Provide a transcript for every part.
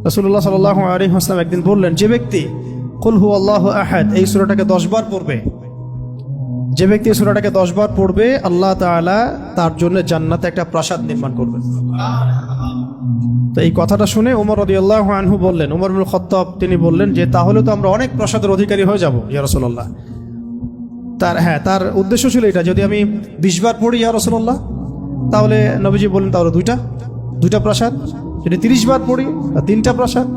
রাসূলুল্লাহ সাল্লাল্লাহু আলাইহি ওয়াসাল্লাম একদিন বললেন, যে ব্যক্তি কুল হুয়াল্লাহু আহাদ এই সূরাটাকে 10 বার পড়বে, যে ব্যক্তি এই সূরাটাকে 10 বার পড়বে, আল্লাহ তাআলা তার জন্য জান্নাতে একটা প্রাসাদ নির্মাণ করবেন। তো এই কথাটা শুনে ওমর রাদিয়াল্লাহু আনহু বললেন, ওমর ইবনে খাত্তাব তিনি বললেন যে তাহলে তো আমরা অনেক প্রাসাদের অধিকারী হয়ে যাব ইয়া রাসূলুল্লাহ। তার উদ্দেশ্য ছিল এটা, যদি আমি 20 বার পড়ি ইয়া রাসূলুল্লাহ, তাহলে নবীজি বললেন তাহলে দুইটা প্রাসাদ, যদি 30 বার পড়ি 3টা প্রাসাদ,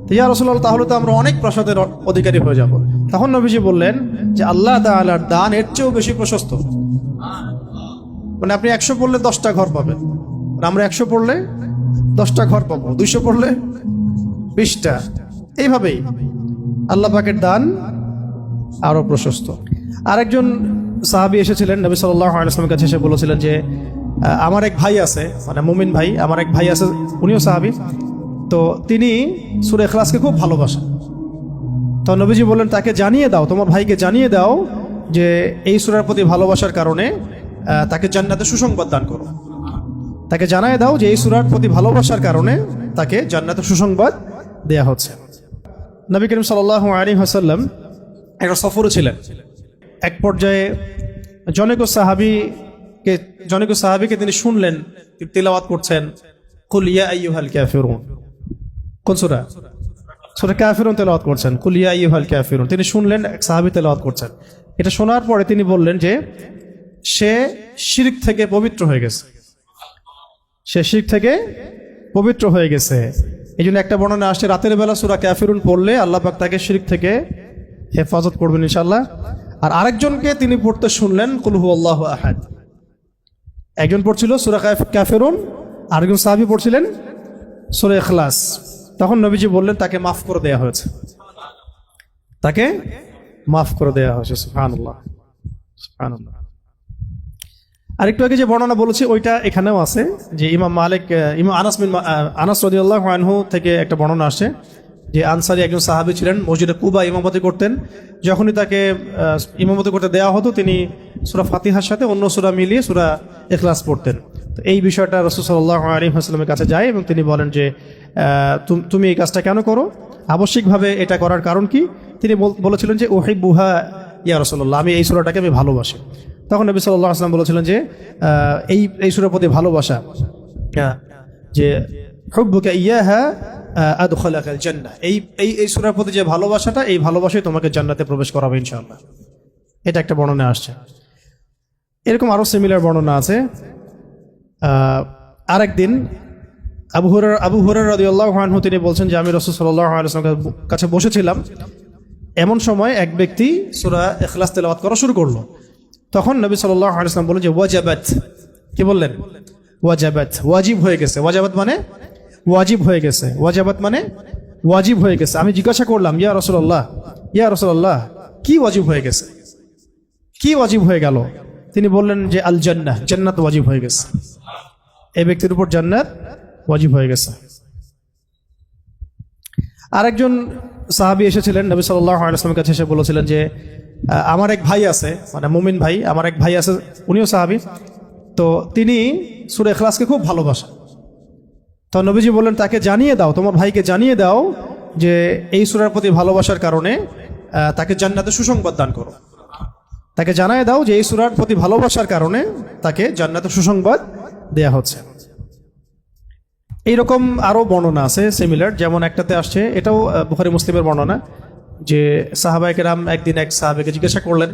তো ইয়া রাসূলুল্লাহ তাহলে তো আমরা অনেক প্রাসাদের অধিকারী হয়ে যাব। তখন নবীজি বললেন যে আল্লাহ তাআলার দান এর চেয়েও বেশি প্রশস্ত। মানে আপনি 100 পড়লে 10টা ঘর পাবেন, আর আমরা 100 পড়লে 10টা ঘর পাবো, 200 পড়লে 20টা। এইভাবেই আল্লাহ পাকের দান আরো প্রশস্ত। আরেকজন সাহাবী এসেছিলেন নবী সাল্লাল্লাহু আলাইহি ওয়াসাল্লামের কাছে, এসে বলেছিলেন যে আমার এক ভাই আছে, মানে মুমিন ভাই, আমার এক ভাই আছে, উনিও সাহাবী, তো তিনি সূরা ইখলাসকে খুব ভালোবাসেন। তো নবীজি বললেন তাকে জানিয়ে দাও, তোমার ভাইকে জানিয়ে দাও যে এই সূরার প্রতি ভালোবাসার কারণে তাকে জান্নাতে সুসংবাদ দান করো। তাকে জানিয়ে দাও যে এই সূরার প্রতি ভালোবাসার কারণে তাকে জান্নাতে সুসংবাদ দেয়া হচ্ছে। নবী করিম সাল্লাল্লাহু আলাইহি ওয়াসাল্লাম একটা সফরে ছিলেন। এক পর্যায়ে জনৈক সাহাবীকে তিনি শুনলেন তিলাওয়াত করছেন কুল ইয়া আইয়ুহাল কাফিরুন। কোন সূরা? সূরা কাফিরুন তেলাওয়াত করছেন, কুল ইয়া আইয়ুহাল কাফিরুন। তিনি শুনলেন এক সাহাবী তেলাওয়াত করছেন। এটা শোনার পরে তিনি বললেন যে সে শিরক থেকে পবিত্র হয়ে গেছে, সে শিরক থেকে পবিত্র হয়ে গেছে। এই জন্য একটা বর্ণনা আসছে রাতের বেলা সূরা কাফিরুন পড়লে আল্লাহ পাক তাকে শিরক থেকে হেফাজত করবেন ইনশাআল্লাহ। আর আরেকজনকে তিনি পড়তে শুনলেন কুল হুয়াল্লাহু আহাদ। একজন পড়ছিল সূরা কাফিরুন, আরেকজন সাহাবী পড়ছিলেন সূরা ইখলাস। তখন নবীজি বললেন তাকে মাফ করে দেয়া হয়েছে, তাকে মাফ করে দেয়া হয়েছে। সুবহানাল্লাহ, সুবহানাল্লাহ। আরেকটু আগে যে বর্ণনা বলেছি ওইটা এখানেও আছে, যে ইমাম আনাস রাদিয়াল্লাহু আনহু থেকে একটা বর্ণনা আসছে যে আনসারী একজন সাহাবী ছিলেন, মসজিদে কুবা ইমামতি করতেন। যখনই তাকে ইমামতি করতে দেওয়া হতো তিনি সূরা ফাতিহার সাথে অন্য সূরা মিলিয়ে সূরা ইখলাস পড়তেন। তো এই বিষয়টা রাসূল সাল্লাল্লাহু আলাইহি ওয়াসাল্লামের কাছে যায় এবং তিনি বলেন যে তুমি এই কাজটা কেন করো, আবশ্যিকভাবে এটা করার কারণ কি? তিনি বলেছিলেন যে উহিব্বুহা ইয়া রাসূলুল্লাহ, আমি এই সূরাটাকে আমি ভালোবাসি। তখন নবী সাল্লাল্লাহু আলাইহি ওয়াসাল্লাম বলেছিলেন যে এই সূরার প্রতি ভালোবাসা, যে হুব্বুকা ইয়াহা আদখালাকাল জান্নাহ, এই সূরার প্রতি যে ভালোবাসাটা, এই ভালোবাসাই তোমাকে জান্নাতে প্রবেশ করাবে ইনশাআল্লাহ। এটা একটা বর্ণনা আসছে। এরকম আরো সিমিলার বর্ণনা আছে। আরেকদিন আবু হুরায়রা রাদিয়াল্লাহু আনহু তিনি বলছেন যে আমি রাসূল সাল্লাল্লাহু আলাইহি ওয়াসাল্লামের কাছে বসেছিলাম, এমন সময় এক ব্যক্তি সূরা ইখলাস তেলাওয়াত করা শুরু করলো। তখন নবী সাল্লাল্লাহু আলাইহি ওয়াসাল্লাম বললেন যে ওয়াজাবাত, কি বললেন? ওয়াজাবাত, ওয়াজিব হয়ে গেছে। ওয়াজাবাত মানে ওয়াজিব হয়ে গেছে, ওয়াজাবাত মানে ওয়াজিব হয়ে গেছে। আমি জিজ্ঞাসা করলাম ইয়া রাসূলুল্লাহ কি ওয়াজিব হয়ে গেছে, কি ওয়াজিব হয়ে গেল? তিনি বললেন যে আল জান্নাহ, জান্নাত ওয়াজিব হয়ে গেছে, এই ব্যক্তির উপর জান্নাত ওয়াজিব হয়ে গেছে। আরেকজন সাহাবী এসেছিলেন নবী সাল্লাল্লাহু আলাইহি ওয়াসাল্লামের কাছে, এসে বলেছিলেন যে আমার এক ভাই আছে, মানে মুমিন ভাই, আমার এক ভাই আছে, উনিও সাহাবী, তো তিনি সূরা ইখলাসকে খুব ভালোবাসেন। তো নবীজি বললেন তাকে জানিয়ে দাও, তোমার ভাইকে জানিয়ে দাও যে এই সূরার প্রতি ভালোবাসার কারণে তাকে জান্নাতে সুসংবাদ দান করো। তাকে জানিয়ে দাও যে এই সূরার প্রতি ভালোবাসার কারণে তাকে জান্নাতে সুসংবাদ দেয়া হচ্ছে। এইরকম আরো বর্ণনা আছে সিমিলার, যেমন একটাতে আসছে, এটাও বুখারী মুসলিমের বর্ণনা, যে সাহাবায়ে কেরাম একদিন এক সাহাবীকে জিজ্ঞাসা করলেন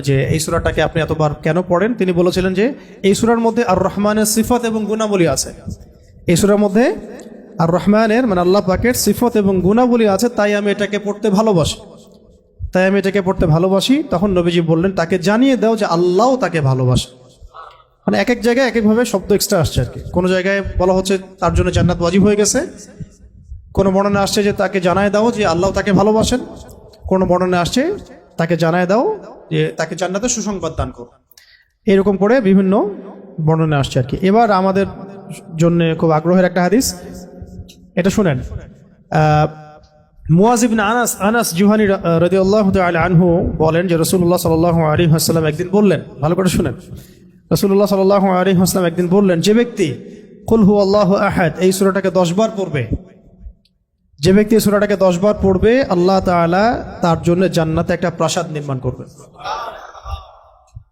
যে এই সূরাটাকে আপনি এতবার কেন পড়েন? তিনি বলেছিলেন যে এই সূরার মধ্যে আর রহমানের সিফত এবং গুণাবলী আছে, এই সূরার মধ্যে আর রহমানের মানে আল্লাহ পাকের সিফত এবং গুণাবলী আছে, তাই আমি এটাকে পড়তে ভালোবাসি। তখন নবীজি বললেন তাকে জানিয়ে দাও যে আল্লাহও তাকে ভালোবাসে। মানে এক এক জায়গায় এক একভাবে শব্দ এক্সট্রা আসছে আর কি। কোনো জায়গায় বলা হচ্ছে তার জন্য জান্নাত ওয়াজিব হয়ে গেছে, কোনো বর্ণনা আসছে যে তাকে জানায় দাও যে আল্লাহ তাকে ভালোবাসেন, কোনো বর্ণনা আসছে তাকে জানায় দাও যে তাকে জান্নাতে সুসংবাদ দান করো। এরকম করে বিভিন্ন বর্ণনা আসছে আর কি। এবার আমাদের জন্য খুব আগ্রহের একটা হাদিস, এটা শুনেন। মুয়াজ ইবনে আনাস জুহানী রাদিয়াল্লাহু তাআলা আনহু বলেন যে রাসূলুল্লাহ সাল্লাল্লাহু আলাইহি ওয়াসাল্লাম একদিন বললেন, ভালো করে শুনেন, রাসূলুল্লাহ সাল্লাল্লাহু আলাইহি ওয়াসাল্লাম একদিন বললেন, যে ব্যক্তি কুল হুয়াল্লাহু আহাদ এই সূরাটাকে 10 বার পড়বে, যে ব্যক্তি এই সূরাটাকে 10 বার পড়বে আল্লাহ তাআলা তার জন্য জান্নাতে একটা প্রাসাদ নির্মাণ করবেন।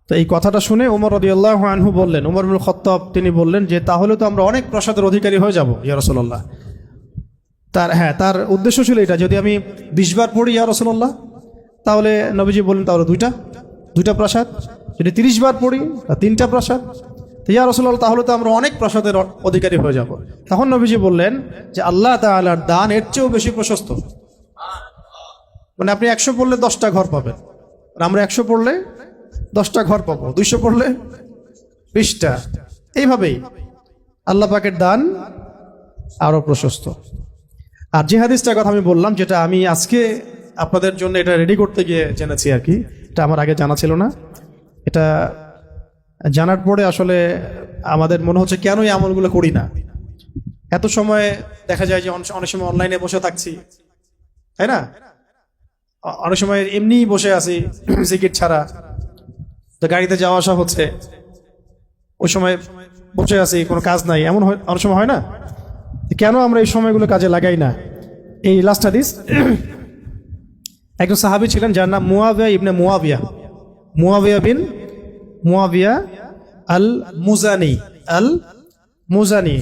তো এই কথাটা শুনে ওমর রাদিয়াল্লাহু আনহু বললেন, ওমর ইবনুল খাত্তাব তিনি বললেন যে তাহলে তো আমরা অনেক প্রাসাদের অধিকারী হয়ে যাব ইয়া রাসূলুল্লাহ। তার উদ্দেশ্য ছিল এটা, যদি আমি 20 বার পড়ি ইয়া রাসূলুল্লাহ তাহলে নবীজি বললেন তাহলে দুইটা প্রাসাদ, যদি 30 বার পড়ি তা 3টা প্রাসাদ। তো ইয়া রাসূলুল্লাহ তাহলে তো আমরা অনেক প্রাসাদের অধিকারী হয়ে যাব। তখন নবীজি বললেন যে আল্লাহ তাআলার দান এর চেয়েও বেশি প্রশস্ত। মানে আপনি 100 পড়লে 10টা ঘর পাবেন, আর আমরা 100 পড়লে 10টা ঘর পাবো, 200 পড়লে 20টা। এইভাবেই আল্লাহ পাকের দান আরো প্রশস্ত। আর যে হাদিসটার কথা আমি বললাম, যেটা আমি আজকে আপনাদের জন্য এটা রেডি করতে গিয়ে জেনেছি আর কি, এটা আমার আগে জানা ছিল না। এটা জানার পরে আসলে আমাদের মনে হচ্ছে কেন এই আমলগুলো করি না। এত সময় দেখা যায় যে অনেক সময় অনলাইনে বসে থাকছি, তাই না? অনেক সময় এমনি বসে আছি জিকির ছাড়া, তো গাড়িতে যাওয়া আসা হচ্ছে, ওই সময় বসে আছি, কোনো কাজ নাই, এমন অনেক সময় হয় না? কেন আমরা এই সময়গুলো কাজে লাগাই না? এই লাস্ট হাদিস, একজন সাহাবী ছিলেন যার নাম মুয়াবিয়া ইবনে মুয়াবিয়া বিন মুয়াবিয়া আল মুজানি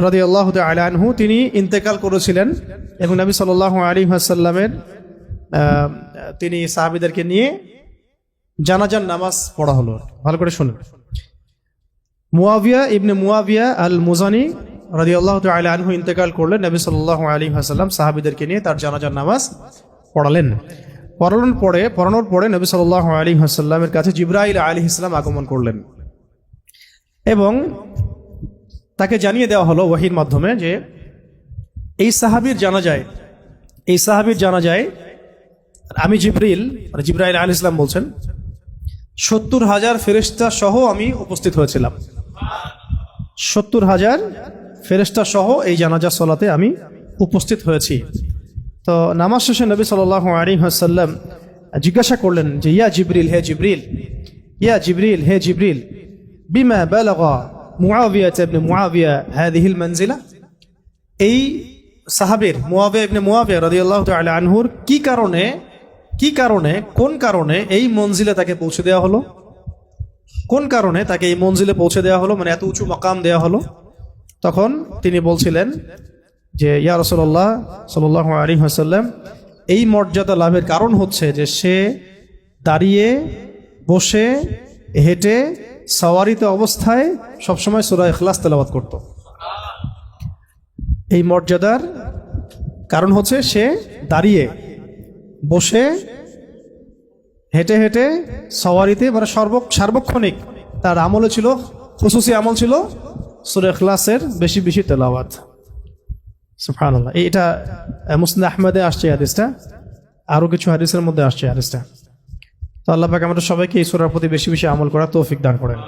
রাদিয়াল্লাহু তাআলা আনহু। তিনি ইন্তেকাল করেছিলেন এবং নবী সাল্লাল্লাহু আলাইহি ওয়াসাল্লামের তিনি সাহাবীদেরকে নিয়ে জানাজার নামাজ পড়া হলো। ভালো করে শুনুন, মুয়াবিয়া ইবনে মুয়াবিয়া আল মুজানি রাদিয়াল্লাহু তাআলা আনহু ইন্তেকাল করলেন। নবী সাল্লাল্লাহু আলাইহি ওয়াসাল্লাম সাহাবীদেরকে নিয়ে তার জানাজার নামাজ পড়ানোর পরে নবী সাল্লাল্লাহু আলাইহি ওয়াসাল্লামের কাছে জিবরাইল আলাইহিস সালাম আগমন করলেন এবং তাকে জানিয়ে দেওয়া হলো ওহীর মাধ্যমে যে এই সাহাবীর জানাজায় আমি জিবরাইল আলাইহিস সালাম বলছেন 70,000 ফেরেশতা সহ আমি উপস্থিত হয়েছিলাম। 70,000 ফেরেশতা সহ এই জানাজা সালাতে আমি উপস্থিত হয়েছি। তো নামাজ শেষে নবী সাল্লাল্লাহু আলাইহি ওয়াসাল্লাম জিজ্ঞাসা করলেন যে ইয়া জিবরিল হে জিবরিল বিমা বালাগা মুআবিয়া ইবনে মুআবিয়া হাযিহিল মানজিলা। এই সাহাবীর মুআবিয়া ইবনে মুআবিয়া রাদিয়াল্লাহু তাআলা আনহুর কোন কারণে এই মঞ্জিলে তাকে পৌঁছে দেওয়া হলো? কোন কারণে তাকে এই মঞ্জিলে পৌঁছে দেওয়া হলো, মানে এত উঁচু মাকাম দেওয়া হলো? তখন তিনি বলছিলেন যে ইয়া রাসূলুল্লাহ সাল্লাল্লাহু আলাইহি ওয়াসাল্লাম, এই মর্যাদা লাভের কারণ হচ্ছে যে সে দাঁড়িয়ে, বসে, হেঁটে, সাওয়ারিতে অবস্থায় সবসময় সূরা ইখলাস তেলাওয়াত করত। এই মর্যাদার কারণ হচ্ছে সে দাঁড়িয়ে, বসে, হেঁটে হেঁটে, সাওয়ারিতে, মানে সার্বক্ষণিক তার আমলে ছিল, খুসুসি আমল ছিল সূরা ইখলাসের বেশি বেশি তেলাওয়াত। সুবহানাল্লাহ। এটা মুসনাদ আহমদে আসছে হাদিসটা, আরো কিছু হাদিসের মধ্যে আসছে হাদিসটা। তো আল্লাহ পাক আমাদের সবাইকে এই সূরার প্রতি বেশি বেশি আমল করার তৌফিক দান করেন।